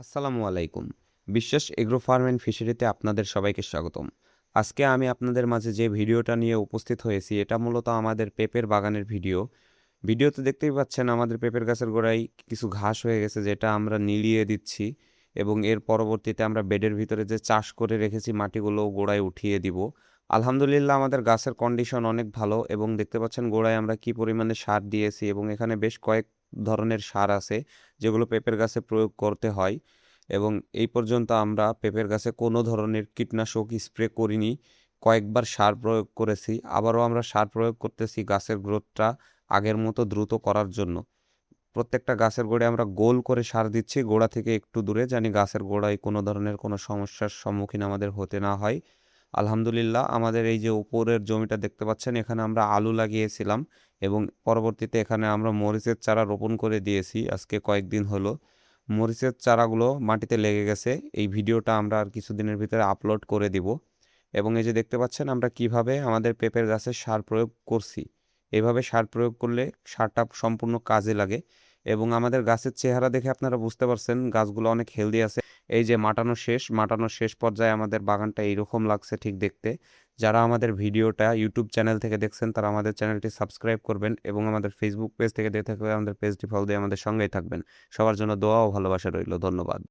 আসসালামু আলাইকুম। বিশ্বাস এগ্রো ফার্ম অ্যান্ড ফিশারিতে আপনাদের সবাইকে স্বাগতম। আজকে আমি আপনাদের মাঝে যে ভিডিওটা নিয়ে উপস্থিত হয়েছি এটা মূলত আমাদের পেঁপের বাগানের ভিডিও। ভিডিওতে দেখতেই পাচ্ছেন আমাদের পেঁপের গাছের গোড়ায় কিছু ঘাস হয়ে গেছে যেটা আমরা নিড়িয়ে দিচ্ছি এবং এর পরবর্তীতে আমরা বেডের ভিতরে যে চাষ করে রেখেছি মাটিগুলো গোড়ায় উঠিয়ে দিব। আলহামদুলিল্লাহ আমাদের গাছের কন্ডিশন অনেক ভালো এবং দেখতে পাচ্ছেন গোড়ায় আমরা কি পরিমাণে সার দিয়েছি এবং এখানে বেশ কয়েক ধরনের সার আছে যেগুলো পেঁপের গাছে প্রয়োগ করতে হয়। এবং এই পর্যন্ত আমরা পেঁপের গাছে কোনো ধরনের কীটনাশক স্প্রে করিনি। কয়েকবার সার প্রয়োগ করেছি। আবারও আমরা সার প্রয়োগ করতেছি গাছের গ্রোথটা আগের মতো দ্রুত করার জন্য। প্রত্যেকটা গাছের গোড়ায় আমরা গোল করে সার দিচ্ছি, গোড়া থেকে একটু দূরে, জানি গাছের গোড়ায় কোনো ধরনের কোনো সমস্যার সম্মুখীন আমাদের হতে না হয়। আলহামদুলিল্লাহ আমাদের এই যে উপরের জমিটা দেখতে পাচ্ছেন এখানে আমরা আলু লাগিয়েছিলাম এবং পরবর্তীতে এখানে আমরা মরিচের চারা রোপণ করে দিয়েছি আজকে কয়েকদিন হলো। মরিচের চারাগুলো মাটিতে লেগে গেছে। এই ভিডিওটা আমরা আর কিছুদিনের ভিতরে আপলোড করে দিব। এবং এই যে দেখতে পাচ্ছেন আমরা কিভাবে আমাদের পেঁপের গাছে সার প্রয়োগ করছি। এভাবে সার প্রয়োগ করলে সারটা সম্পূর্ণ কাজে লাগে এবং আমাদের গাছের চেহারা দেখে আপনারা বুঝতে পারছেন গাছগুলো অনেক হেলদি আছে। এই যে মাটানোর শেষ পর্যায়ে আমাদের বাগানটা এইরকম লাগছে ঠিক দেখতে। যারা আমাদের ভিডিওটা ইউটিউব চ্যানেল থেকে দেখছেন তারা আমাদের চ্যানেলটি সাবস্ক্রাইব করবেন এবং আমাদের ফেসবুক পেজ থেকে দেখে থাকলে আমাদের পেজটি ফলো দিয়ে আমাদের সঙ্গেই থাকবেন। সবার জন্য দোয়া ও ভালোবাসা রইল। ধন্যবাদ।